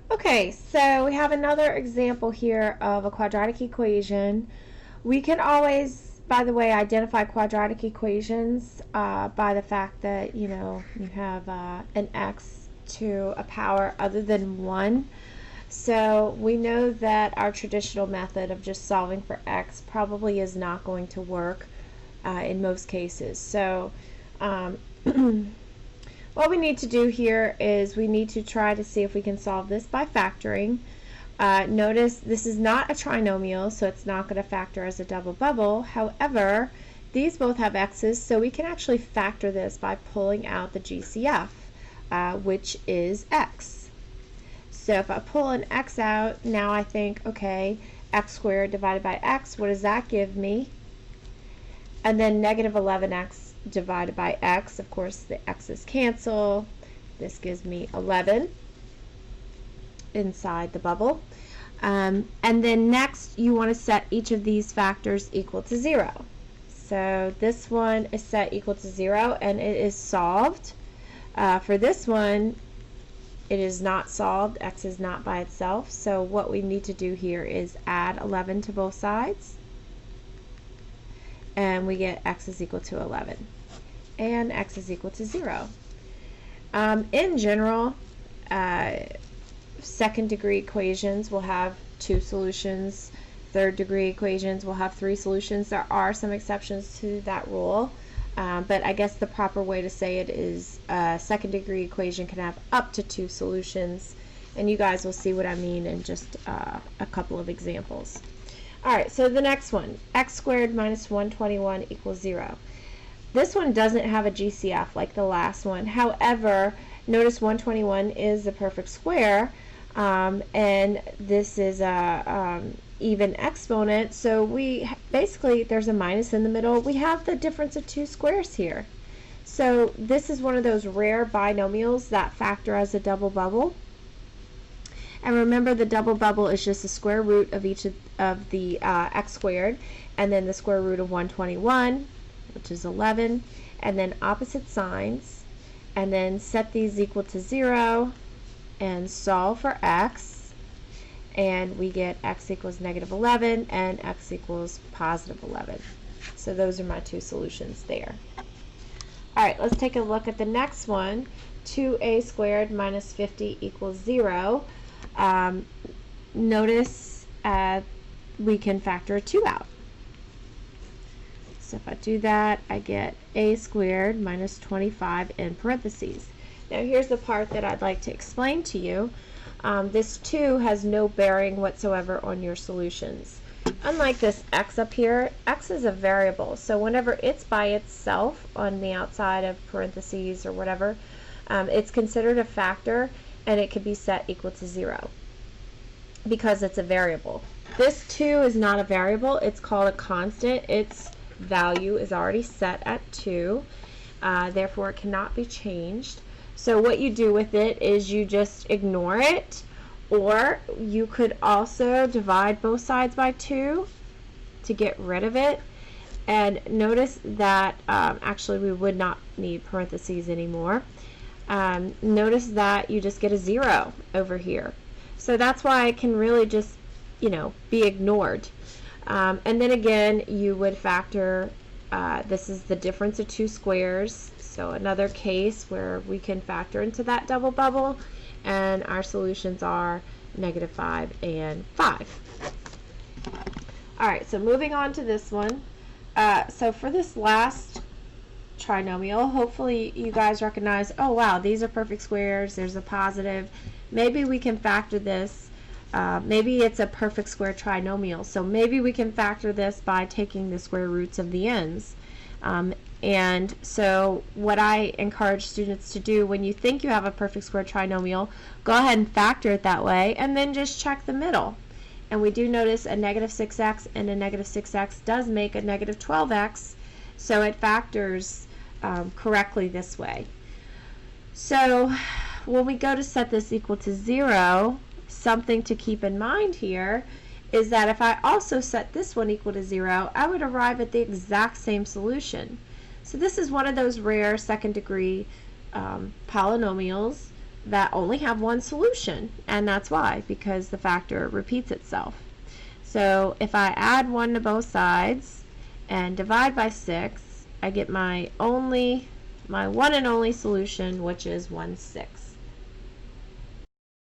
Okay, so we have another example here of a quadratic equation. We can always, by the way, identify quadratic equations by the fact that, you have an x to a power other than 1. So we know that our traditional method of just solving for x probably is not going to work in most cases. So what we need to do here is we need to try to see if we can solve this by factoring. Notice this is not a trinomial, so it's not going to factor as a double bubble. However, these both have x's, so we can actually factor this by pulling out the GCF, which is x. So if I pull an x out, now I think, okay, x squared divided by x, what does that give me? And then negative 11x divided by x, of course the x's cancel. This gives me 11 inside the bubble. And then next you want to set each of these factors equal to 0. So this one is set equal to 0 and it is solved. For this one, it is not solved. X is not by itself. So what we need to do here is add 11 to both sides. And we get x is equal to 11. And x is equal to 0. In general, second degree equations will have 2 solutions. Third degree equations will have 3 solutions. There are some exceptions to that rule. But I guess the proper way to say it is a second degree equation can have up to 2 solutions. And you guys will see what I mean in just a couple of examples. Alright, so the next one, x squared minus 121 equals 0. This one doesn't have a GCF like the last one. However, notice 121 is a perfect square, and this is a even exponent, so we basically, there's a minus in the middle. We have the difference of 2 squares here. So this is one of those rare binomials that factor as a double bubble. And remember, the double bubble is just the square root of each of the x squared, and then the square root of 121, which is 11, and then opposite signs, and then set these equal to 0, and solve for x, and we get x equals negative 11, and x equals positive 11. So those are my 2 solutions there. Alright, let's take a look at the next one. 2a squared minus 50 equals 0. Notice we can factor a 2 out. So if I do that, I get a squared minus 25 in parentheses. Now here's the part that I'd like to explain to you. This 2 has no bearing whatsoever on your solutions. Unlike this x up here, x is a variable, so whenever it's by itself on the outside of parentheses or whatever, it's considered a factor, and it can be set equal to 0 because it's a variable. This 2 is not a variable, it's called a constant. Its value is already set at 2, therefore it cannot be changed. So what you do with it is you just ignore it, or you could also divide both sides by 2 to get rid of it. And notice that actually we would not need parentheses anymore. Notice that you just get a 0 over here. So that's why it can really just, be ignored. And then again, you would factor, this is the difference of 2 squares. So another case where we can factor into that double bubble, and our solutions are negative 5 and 5. Alright, so moving on to this one. So for this last trinomial, hopefully you guys recognize, oh wow, these are perfect squares, there's a positive. Maybe we can factor this. Maybe it's a perfect square trinomial, so maybe we can factor this by taking the square roots of the ends. And so what I encourage students to do when you think you have a perfect square trinomial, go ahead and factor it that way, and then just check the middle. And we do notice a negative 6x and a negative 6x does make a negative 12x, so it factors correctly this way. So when we go to set this equal to 0, something to keep in mind here is that if I also set this one equal to 0, I would arrive at the exact same solution. So this is one of those rare second degree polynomials that only have one solution, and that's why, because the factor repeats itself. So if I add 1 to both sides and divide by 6, I get my one and only solution, which is 1/6.